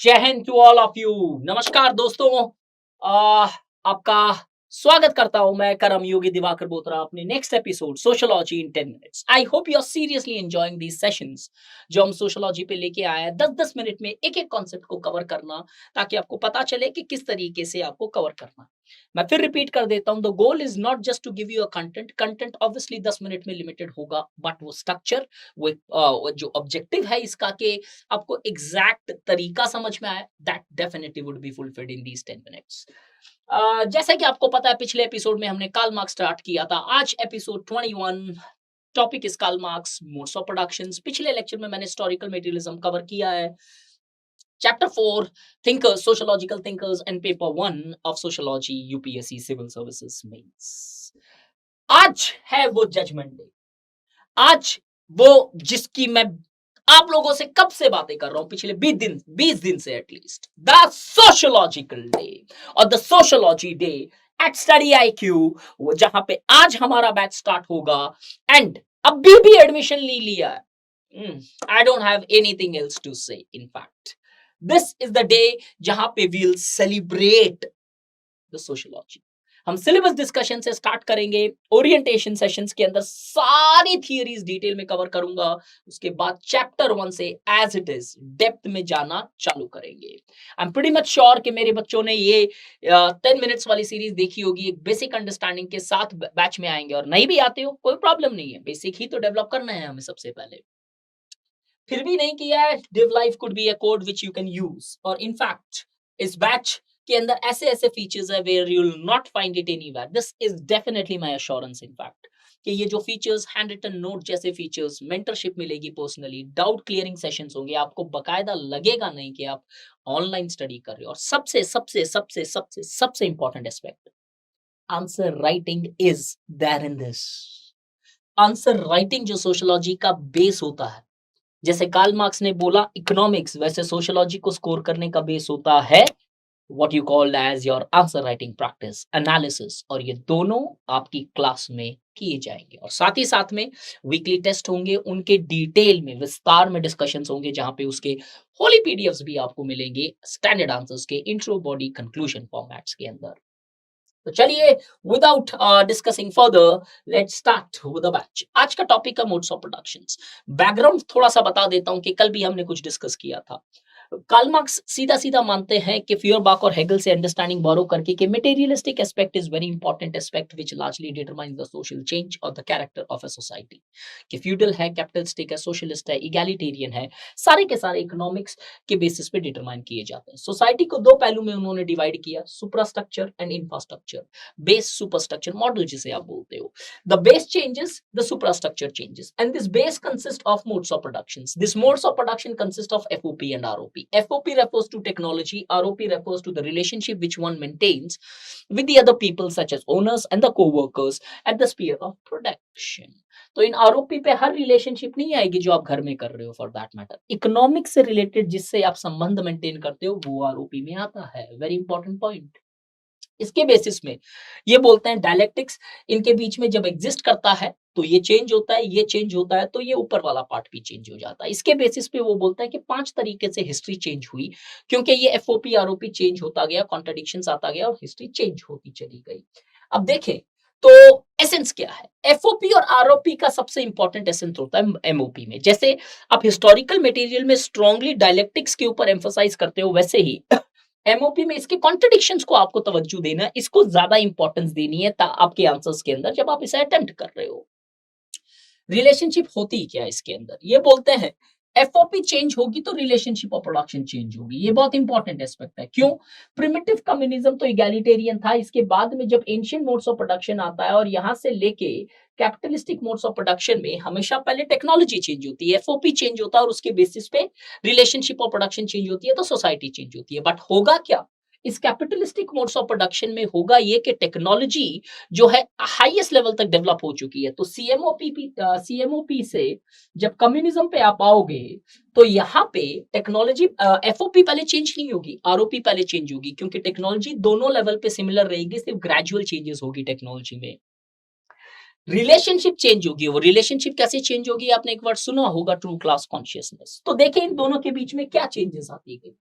जय Hind to all of you. नमस्कार दोस्तों। आपका स्वागत करता हूं मैं करम योगी दिवाकर बोत्रा अपने next episode sociology in 10 minutes. I hope you are seriously enjoying these sessions जो हम सोशियोलॉजी पे लेके आए हैं। 10-10 मिनट में एक-एक कॉन्सेप्ट को कवर करना ताकि आपको पता चले कि किस तरीके से आपको कवर करना। मैं फिर रिपीट कर देता हूं, the goal is not just to give you a content obviously 10 minute में लिमिटेड होगा, बट वो स्ट्रक्चर वो जो ऑब्जेक्टिव है इसका कि आपको एग्जैक्ट तरीका समझ में आया, that definitely would be fulfilled in these 10 minutes. जैसा कि आपको पता है पिछले एपिसोड में हमने कार्ल मार्क्स स्टार्ट किया था। आज episode 21, topic is Karl Marx, modes of productions. पिछले लेक्चर में मैंने हिस्टोरिकल मटेरियलिज्म कवर किया है। Chapter 4, thinkers, sociological thinkers and paper 1 of sociology UPSC civil services mains. आज है वो जजमेंट डे। आज वो जिसकी मैं आप लोगों से कब से बातें कर रहा हूं, पिछले 20 दिन से एटलीस्ट, द सोशियोलॉजिकल डे और the sociology day at study IQ, जहां पे आज हमारा बैच स्टार्ट होगा। एंड अभी भी एडमिशन नहीं लिया है, I don't have anything else to say. In fact this is the day जहां पे वील सेलिब्रेट द सोशियोलॉजी। हम सिलेबस डिस्कशन से स्टार्ट करेंगे। ओरिएंटेशन सेशंस के अंदर सारी थियरीज डिटेल में कवर करूंगा। उसके बाद चैप्टर 1 से एज इट इज डेप्थ में जाना चालू करेंगे। I am pretty much sure कि मेरे बच्चों ने ये 10 मिनट्स वाली सीरीज देखी होगी। एक बेसिक अंडरस्टैंडिंग के साथ बैच में आएंगे, और नहीं भी आते हो कोई प्रॉब्लम नहीं है, बेसिक ही तो डेवलप करना है हमें सबसे पहले। फिर भी नहीं किया है, div life could be a code which you can use. और इन फैक्ट इस बैच के अंदर ऐसे ऐसे फीचर्स है where you will not find it anywhere. This is definitely my assurance in fact कि ये जो फीचर्स, हैंड रिटन नोट जैसे फीचर्स, मेंटरशिप मिलेगी पर्सनली, डाउट क्लियरिंग सेशंस होंगे, आपको बकायदा लगेगा नहीं कि आप ऑनलाइन स्टडी कर रहे हो। और सबसे सबसे सबसे सबसे सबसे important aspect, answer writing is there in this. Answer writing जो सोशियोलॉजी का बेस होता है, जैसे कार्ल मार्क्स ने बोला इकोनॉमिक्स, वैसे सोशियोलॉजी को स्कोर करने का बेस होता है what you called as your answer writing practice, analysis. और ये दोनों आपकी क्लास में किए जाएंगे, और साथ ही साथ में वीकली टेस्ट होंगे, उनके डिटेल में विस्तार में डिस्कशंस होंगे, जहां पे उसके होली पीडीएफ्स भी आपको मिलेंगे स्टैंडर्ड आंसर्स के इंट्रो, बॉडी, कंक्लूजन फॉर्मेट्स के अंदर। तो चलिए, without discussing further, let's start with the batch. आज का टॉपिक है मोड्स ऑफ प्रोडक्शंस। बैकग्राउंड थोड़ा सा बता देता हूं कि कल भी हमने कुछ डिस्कस किया था। कार्ल मार्क्स सीधा सीधा मानते हैं कि फ्यूयरबाख और हेगल से अंडरस्टैंडिंग बोरो करके कि materialistic aspect is very important aspect which largely determines the social change और the character of a society. कि फ्यूडल है, कैपिटलिस्टिक है, सोशलिस्ट है, इगैलिटेरियन है, सारे के सारे इकोनॉमिक्स के बेसिस पे डिटरमाइन किए जाते हैं। सोसाइटी को दो पहलू में उन्होंने डिवाइड किया, superstructure and infrastructure. Base superstructure model जिसे आप बोलते हो। The base changes, the superstructure changes, and this base consists of modes of productions. This modes of production consist of FOP and ROP. FOP refers to technology, ROP refers to the relationship which one maintains with the other people such as owners and the co-workers at the sphere of production. तो इन ROP पे हर relationship नहीं आएगी जो आप घर में कर रहे हो, फॉर दैट मैटर इकोनॉमिक्स से रिलेटेड जिससे आप संबंध मेंटेन करते हो वो आरओपी में आता है। Very important point. इसके बेसिस में ये बोलते हैं डायलेक्टिक्स इनके बीच में जब एग्जिस्ट करता है तो ये चेंज होता है, ये चेंज होता है तो ये ऊपर वाला पार्ट भी चेंज हो जाता है। इसके बेसिस पे वो बोलता है कि 5 तरीके से हिस्ट्री चेंज हुई, क्योंकि ये एफओपी आरओपी चेंज होता गया, कॉन्ट्रडिक्शंस आता गया और हिस्ट्री चेंज होती चली गई। अब देखें तो एसेंस क्या है। एफओपी और आरओपी का सबसे इंपॉर्टेंट एसेंस होता है एमओपी में। जैसे आप हिस्टोरिकल मटेरियल में स्ट्रांगली डायलेक्टिक्स के ऊपर एम्फसाइज करते हो, वैसे ही एमओपी में इसके कॉन्ट्रडिक्शंस को आपको तवज्जो देना है, इसको ज्यादा इंपॉर्टेंस देनी है आपके आंसर्स के अंदर जब आप इसे अटेम्प्ट कर रहे हो। रिलेशनशिप होती क्या है इसके अंदर, ये बोलते हैं एफओपी चेंज होगी तो रिलेशनशिप ऑफ प्रोडक्शन चेंज होगी। ये बहुत इंपॉर्टेंट एस्पेक्ट है। क्यों? प्रिमिटिव कम्युनिज्म तो इगैलिटेरियन था, इसके बाद में जब एंशिएंट मोड्स ऑफ प्रोडक्शन आता है और यहां से लेके कैपिटलिस्टिक मोड्स ऑफ प्रोडक्शन में हमेशा पहले टेक्नोलॉजी चेंज होती है, एफओपी चेंज होता है और उसके बेसिस पे रिलेशनशिप ऑफ प्रोडक्शन चेंज होती है, तो सोसाइटी चेंज होती है। बट होगा क्या इस कैपिटलिस्टिक मोड्स ऑफ प्रोडक्शन में? होगा ये कि टेक्नोलॉजी जो है हाईएस्ट लेवल तक डेवलप हो चुकी है। तो सीएमओपी से जब कम्युनिज्म पे आप आओगे तो यहाँ पे टेक्नोलॉजी एफओपी पहले चेंज नहीं होगी, आरओपी पहले चेंज होगी, क्योंकि टेक्नोलॉजी दोनों लेवल पे सिमिलर रहेगी, सिर्फ ग्रेजुअल चेंजेस होगी टेक्नोलॉजी में। रिलेशनशिप चेंज होगी। वो रिलेशनशिप कैसे चेंज होगी? आपने एक वर्ड सुना होगा, ट्रू क्लास कॉन्शियसनेस। तो देखें इन दोनों के बीच में क्या चेंजेस आती है।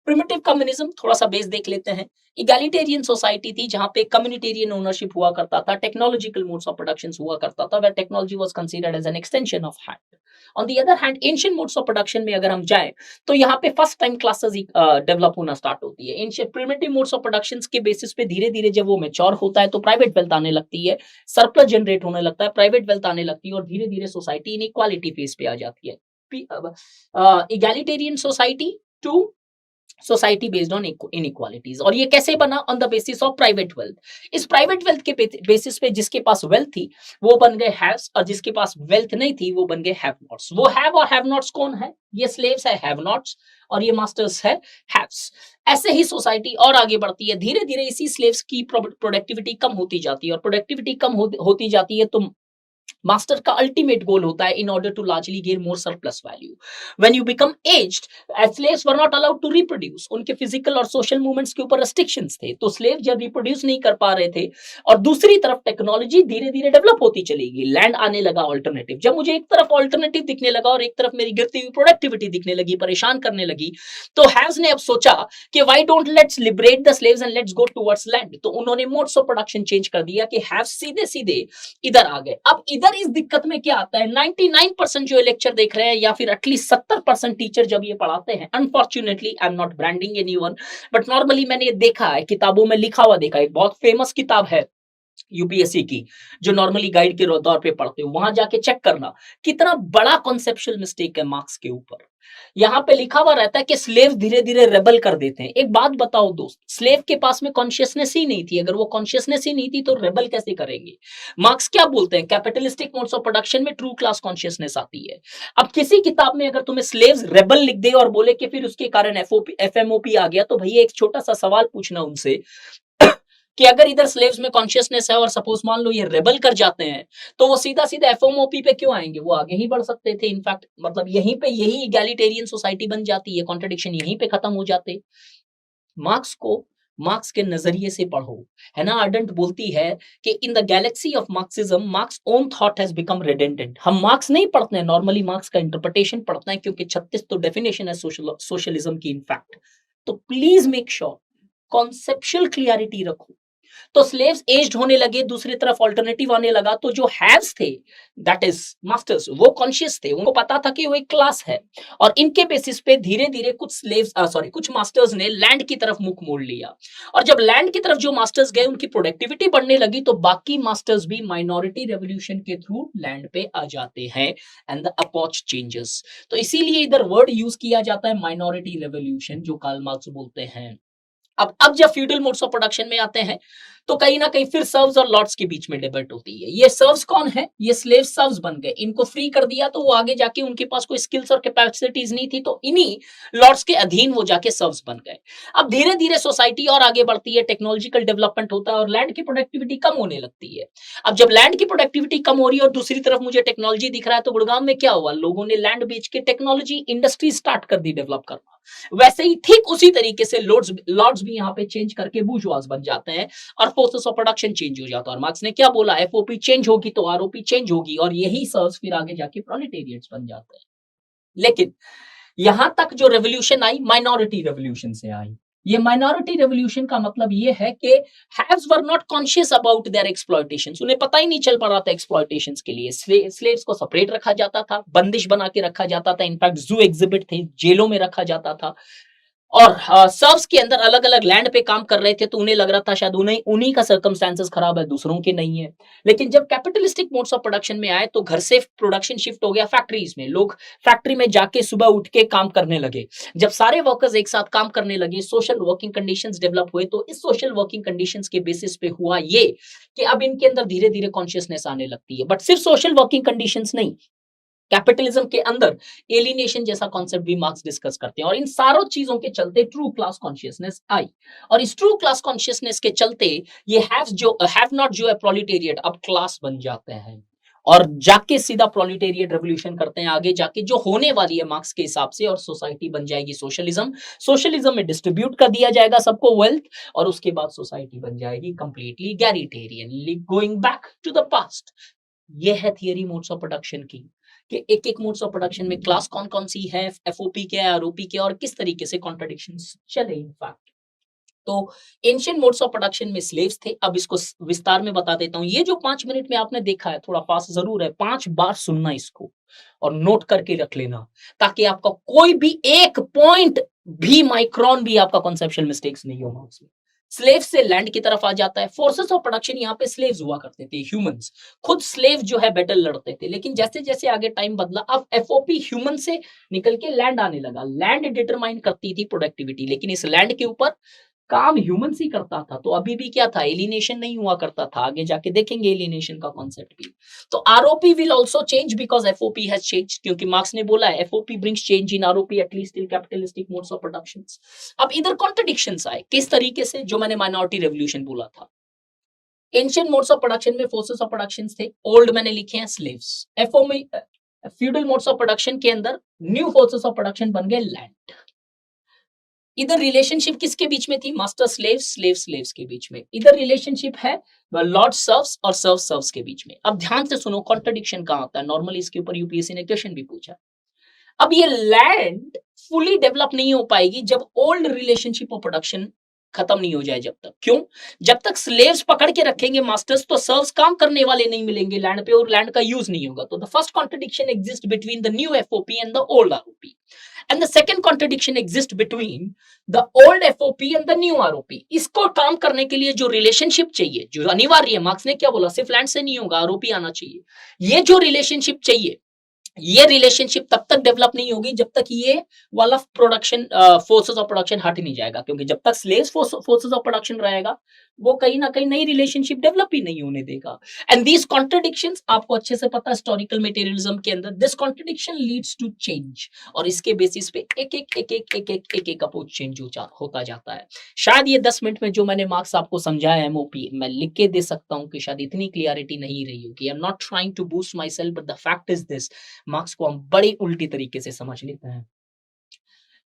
प्रिमिटिव कम्युनिज्म, थोड़ा सा बेस देख लेते हैं। इगैलिटेरियन सोसाइटी थी जहां पे कम्युनिटेरियन ओनरशिप हुआ करता था, टेक्नोलॉजिकल मोड्स ऑफ प्रोडक्शन हुआ करता था, where technology was considered as an extension of hand. On the other hand ancient modes of production में अगर हम जाएं तो यहाँ पे फर्स्ट टाइम क्लासेस डेवलप होना स्टार्ट होती है। Ancient primitive modes of production के बेसिस पे धीरे धीरे जब वो मैच्योर होता है तो प्राइवेट वेल्थ आने लगती है, सरप्लस जनरेट होने लगता है, प्राइवेट वेल्थ आने लगती है और धीरे धीरे सोसाइटी इनइक्वालिटी फेज पे आ जाती है। Egalitarian society to society based on inequalities. और ये कैसे बना? On the basis of private wealth. इस प्राइवेट वेल्थ के बेसिस पे जिसके पास वेल्थ थी वो बन गए हैव्स, और जिसके पास वेल्थ नहीं थी वो बन गए हैव नॉट्स। वो हैव और हैव नॉट्स कौन है? ये स्लेव्स है हैव नॉट्स और ये मास्टर्स है हैव्स। ऐसे ही सोसाइटी और आगे बढ़ती है, धीरे धीरे इसी स्लेव्स की प्रोडक्टिविटी कम होती जाती है, और प्रोडक्टिविटी कम होती जाती है तो मास्टर का अल्टीमेट गोल होता है in order to largely gain more surplus value. When you become aged, slaves were not allowed to reproduce. उनके फिजिकल और सोशल मूवमेंट्स के ऊपर रेस्ट्रिक्शंस थे, तो स्लेव जब रिप्रोड्यूस नहीं कर पा रहे थे, और दूसरी तरफ टेक्नोलॉजी धीरे धीरे डेवलप होती चलेगी, लैंड आने लगा ऑल्टरनेटिव। जब मुझे एक तरफ ऑल्टरनेटिव दिखने लगा और एक तरफ मेरी गिरती हुई प्रोडक्टिविटी दिखने लगी, परेशान करने लगी, तो हैव्स ने अब सोचा कि why don't let's liberate the slaves and let's go towards land. तो उन्होंने मोड्स ऑफ प्रोडक्शन चेंज कर दिया कि हैव्स सीधे सीधे इधर आ गए। अब इधर इस दिक्कत में क्या आता है? 99% जो लेक्चर देख रहे हैं या फिर एटलीस्ट 70% टीचर जब ये पढ़ाते हैं, unfortunately I am not branding anyone, but normally मैंने ये देखा है, किताबों में लिखा हुआ देखा है। एक बहुत फेमस किताब है यूपीएससी की, जो नॉर्मली गाइड के तौर पे पढ़ते हो, वहां जाके चेक करना कितना बड़ा कॉन्सेप्चुअल मिस्टेक है मार्क्स के ऊपर। यहाँ पे लिखा हुआ रहता है कि स्लेव धीरे धीरे रेबल कर देते हैं। एक बात बताओ दोस्त, स्लेव के पास में कॉन्शियसनेस ही नहीं थी। अगर वो कॉन्शियसनेस ही नहीं थी तो रेबल कैसे करेंगे? मार्क्स क्या बोलते हैं? कैपिटलिस्टिक मोड्स ऑफ प्रोडक्शन में ट्रू क्लास कॉन्शियसनेस आती है। अब किसी किताब में अगर तुम्हें स्लेव्स रेबल लिख दे और बोले कि फिर उसके कारण एफएमओपी आ गया, तो भैया एक छोटा सा सवाल पूछना उनसे कि अगर इधर स्लेव्स में कॉन्शियसनेस है और सपोज मान लो ये रेबल कर जाते हैं, तो वो सीधा सीधा एफएमओपी पे क्यों आएंगे? वो आगे ही बढ़ सकते थे। इनफैक्ट मतलब यहीं पे यही इगैलिटेरियन सोसाइटी बन जाती है, कॉन्ट्रडिक्शन यहीं पे खत्म हो जाते। मार्क्स को मार्क्स के नजरिए से पढ़ो। हैना आर्डेंट बोलती है कि in the Galaxy of Marxism marks own thought has become redundant. हम मार्क्स नहीं पढ़ते हैं नॉर्मली, मार्क्स का इंटरप्रिटेशन पढ़ते हैं, क्योंकि 36 तो डेफिनेशन है सोशलिज्म की इनफैक्ट। तो please make sure conceptual clarity रखो। तो स्लेव्स एज्ड होने लगे, दूसरी तरफ ऑल्टरनेटिव आने लगा, तो जो हैव्स थे, दैट इज मास्टर्स, वो कॉन्शियस थे, उनको पता था कि वो एक क्लास है, और इनके बेसिस पे धीरे धीरे कुछ स्लेव्स कुछ मास्टर्स ने लैंड की तरफ मुख मोड़ लिया। और जब लैंड की तरफ जो मास्टर्स गए, उनकी प्रोडक्टिविटी बढ़ने लगी, तो बाकी मास्टर्स भी माइनॉरिटी रेवोल्यूशन के थ्रू लैंड पे आ जाते हैं एंड द अप्रोच चेंजेस। तो इसीलिए इधर वर्ड यूज किया जाता है माइनॉरिटी रेवोल्यूशन, जो कार्ल मार्क्स बोलते हैं। अब जब फ्यूडल मोड्स ऑफ प्रोडक्शन में आते हैं, तो कहीं ना कहीं फिर सर्व्स और लॉर्ड्स के बीच में डिबेट होती है। ये सर्व्स कौन है? ये स्लेव सर्व्स बन गए। इनको फ्री कर दिया तो वो आगे जाके उनके पास कोई स्किल्स और कैपेसिटीज नहीं थी, तो इन्हीं लॉर्ड्स के अधीन वो जाके सर्व्स बन गए। अब धीरे धीरे सोसाइटी और आगे बढ़ती है, टेक्नोलॉजिकल डेवलपमेंट होता है और लैंड की प्रोडक्टिविटी कम होने लगती है। अब जब लैंड की प्रोडक्टिविटी कम हो रही है और दूसरी तरफ मुझे टेक्नोलॉजी दिख रहा है, तो गुड़गांव में क्या हुआ? लोगों ने लैंड बेच के टेक्नोलॉजी इंडस्ट्री स्टार्ट कर दी डेवलप करना। वैसे ही ठीक उसी तरीके से लॉर्ड्स भी यहाँ पे चेंज करके बूर्जुआज बन जाते हैं और फोर्सेस ऑफ प्रोडक्शन चेंज हो जाता है। और मार्क्स ने क्या बोला? एफओपी चेंज होगी तो आरओपी चेंज होगी, और यही सर्व्स फिर आगे जाके प्रोलेटेरिएट्स बन जाते हैं। लेकिन यहां तक जो रेवोल्यूशन आई, माइनॉरिटी रेवोल्यूशन से आई। ये माइनॉरिटी रेवोल्यूशन का मतलब ये है कि haves were not conscious about their exploitations. उन्हें पता ही नहीं चल पा रहा था एक्सप्लॉयटेशंस के लिए। स्लेव्स को सेपरेट रखा जाता था, बंदिश बना के रखा जाता था, इनफैक्ट जू एग्जिबिट थे, जेलों में रखा जाता था, और सर्व्स के अंदर अलग अलग लैंड पे काम कर रहे थे, तो उन्हें लग रहा था शायद उन्हीं का सर्कमस्टेंसेस खराब है, दूसरों के नहीं है। लेकिन जब कैपिटलिस्टिक मोड्स ऑफ प्रोडक्शन में आए, तो घर से प्रोडक्शन शिफ्ट हो गया फैक्ट्रीज में। लोग फैक्ट्री में जाके सुबह उठ के काम करने लगे। जब सारे वर्कर्स एक साथ काम करने लगे, सोशल वर्किंग कंडीशंस डेवलप हुए। तो इस सोशल वर्किंग कंडीशंस के बेसिस पे हुआ ये कि अब इनके अंदर धीरे धीरे कॉन्शियसनेस आने लगती है। बट सिर्फ सोशल वर्किंग कंडीशंस नहीं, कैपिटलिज्म के अंदर एलिनेशन जैसा कॉन्सेप्ट भी मार्क्स डिस्कस करते हैं। और इन सारों चीजों के चलते ट्रू क्लास कॉन्शियसनेस आई, और इस ट्रू क्लास कॉन्शियसनेस के चलते ये हैव नॉट जो है प्रोलिटेरिएट अब क्लास बन जाते हैं, और जाके सीधा प्रोलिटेरिएट रेवोल्यूशन करते हैं आगे जाके, जो होने वाली है मार्क्स के हिसाब से, और सोसाइटी बन जाएगी सोशलिज्म। सोशलिज्म में डिस्ट्रीब्यूट कर दिया जाएगा सबको वेल्थ, और उसके बाद सोसाइटी बन जाएगी completely egalitarian, going back to the past. ये है थियरी मोड्स ऑफ प्रोडक्शन की, कि एक एक मोड्स ऑफ प्रोडक्शन में क्लास कौन कौन सी है, एफओपी क्या है, आरओपी क्या है, और किस तरीके से कॉन्ट्रडिक्शंस चले इनफैक्ट। तो एंशिएंट मोड्स ऑफ प्रोडक्शन में स्लेव्स थे। अब इसको विस्तार में बता देता हूं। ये जो 5 मिनट में आपने देखा है, थोड़ा फास्ट जरूर है, 5 बार सुनना इसको और नोट करके रख लेना, ताकि आपका कोई भी एक पॉइंट भी, माइक्रोन भी आपका कॉन्सेप्चुअल मिस्टेक्स नहीं होगा उसमें। स्लेव से लैंड की तरफ आ जाता है। फोर्सेस ऑफ प्रोडक्शन, यहाँ पे स्लेव्स हुआ करते थे, ह्यूमंस। खुद स्लेव जो है बैटल लड़ते थे, लेकिन जैसे जैसे आगे टाइम बदला, अब एफओपी ह्यूमन से निकल के लैंड आने लगा। लैंड डिटरमाइन करती थी प्रोडक्टिविटी, लेकिन इस लैंड के ऊपर काम ह्यूमन ही करता था। तो अभी भी क्या था, एलिनेशन नहीं हुआ करता था। आगे जाके देखेंगे एलिनेशन का कॉन्सेप्ट भी। तो ROP will also change because FOP has change, क्योंकि मार्क्स ने बोला है FOP brings change in ROP at least in capitalistic modes of productions. अब इधर कॉन्ट्रडिक्शंस आए, किस तरीके से, जो मैंने माइनॉरिटी रेवोल्यूशन बोला था। एंशिएंट मोड्स ऑफ प्रोडक्शन में फोर्सेस ऑफ प्रोडक्शन थे, ओल्ड मैंने लिखे हैं स्लेव्स। एफओ में फ्यूडल मोड्स ऑफ प्रोडक्शन के अंदर न्यू फोर्सेस ऑफ प्रोडक्शन बन गए लैंड। इधर रिलेशनशिप किसके बीच में थी, मास्टर स्लेव, स्लेव स्लेव्स के बीच में। इधर रिलेशनशिप है लॉर्ड सर्व्स और सर्व सर्व्स के बीच में। अब ध्यान से सुनो, कॉन्ट्रडिक्शन कहां आता है। नॉर्मली इसके ऊपर यूपीएससी ने क्वेश्चन भी पूछा। अब ये लैंड फुली डेवलप नहीं हो पाएगी जब ओल्ड रिलेशनशिप ऑफ प्रोडक्शन खत्म नहीं हो जाए। जब तक, क्यों, जब तक स्लेव्स पकड़ के रखेंगे मास्टर्स, तो सर्व्स काम करने वाले नहीं मिलेंगे लैंड पे, और लैंड का यूज नहीं होगा। तो the first contradiction exist between the new FOP and the old ROP, and the second contradiction exist between the old FOP and the new ROP. इसको काम करने के लिए जो रिलेशनशिप चाहिए, जो अनिवार्य है, मार्क्स ने क्या बोला, सिर्फ लैंड से नहीं होगा, आरओपी आना चाहिए। ये जो रिलेशनशिप चाहिए, ये रिलेशनशिप तब तक डेवलप नहीं होगी जब तक ये वाला प्रोडक्शन फोर्सेस ऑफ प्रोडक्शन हट नहीं जाएगा। क्योंकि जब तक स्लेव्स फोर्सेस ऑफ प्रोडक्शन रहेगा, वो कहीं ना कहीं नई रिलेशनशिप डेवलप ही नहीं होने देगा। एंड दीज कॉन्ट्रडिक्शंस आपको अच्छे से पता है हिस्टोरिकल मटेरियलिज्म के अंदर, this contradiction leads to change, और इसके बेसिस पे एक अप्रोच चेंज होता जाता है। शायद ये 10 मिनट में जो मैंने मार्क्स आपको समझाया एमओपी, मैं लिख के दे सकता हूँ कि शायद इतनी क्लियरिटी नहीं रही होगी। I am not trying to boost myself, but the fact is this, Marx को हम बड़ी उल्टी तरीके से समझ लेते हैं।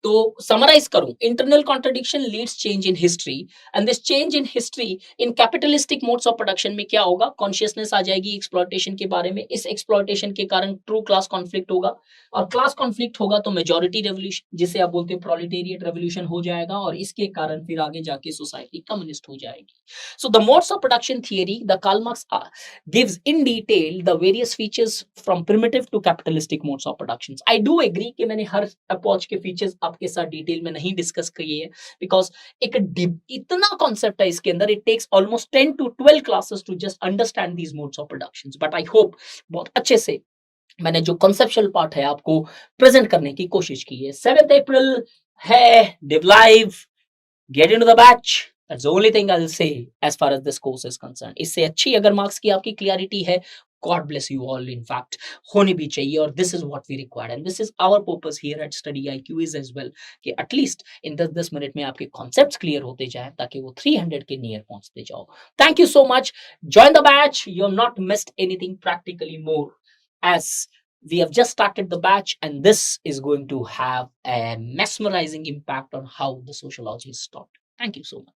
तो समराइज करूं, internal contradiction leads change in history, and this change in history in capitalistic modes of production में क्या होगा, कॉन्शियसनेस आ जाएगी एक्सप्लॉयटेशन के बारे में। इस एक्सप्लॉयटेशन के कारण ट्रू क्लास कॉन्फ्लिक्ट होगा, और क्लास कॉन्फ्लिक्ट होगा तो मेजॉरिटी रेवोल्यूशन, जिसे आप बोलते हैं प्रोलेटेरिएट रेवोल्यूशन, हो जाएगा, और इसके कारण फिर आगे जाके सोसाइटी कम्युनिस्ट हो जाएगी। So the modes of production theory, the Karl Marx gives in detail the various features from primitive to capitalistic modes of productions. I do agree कि मैंने हर अप्रोच के फीचर्स आपके साथ डिटेल में नहीं डिस्कस किए हैं, बिकॉज एक इतना कॉन्सेप्ट है इसके अंदर, it takes almost 10 to 12 classes to just understand these modes of productions. But I hope बहुत अच्छे से मैंने जो कॉन्सेप्चुअल पार्ट है आपको प्रेजेंट करने की कोशिश की है। 7th अप्रैल है div live, get into the batch, that's the only thing I'll say as far as this course is concerned. इससे अच्छी अगर मार्क्स की आपकी क्लियरिटी है, God bless you all, in fact होनी भी चाहिए, और this is what we require and this is our purpose here at Study IQ is as well, कि at least in 10 मिनट में आपके concepts clear होते जाए, ताकि वो 300 के नियर पहुंचते जाओ। Thank you so much, join the batch, you have not missed anything practically more, as we have just started the batch and this is going to have a mesmerizing impact on how the sociology is taught. Thank you so much.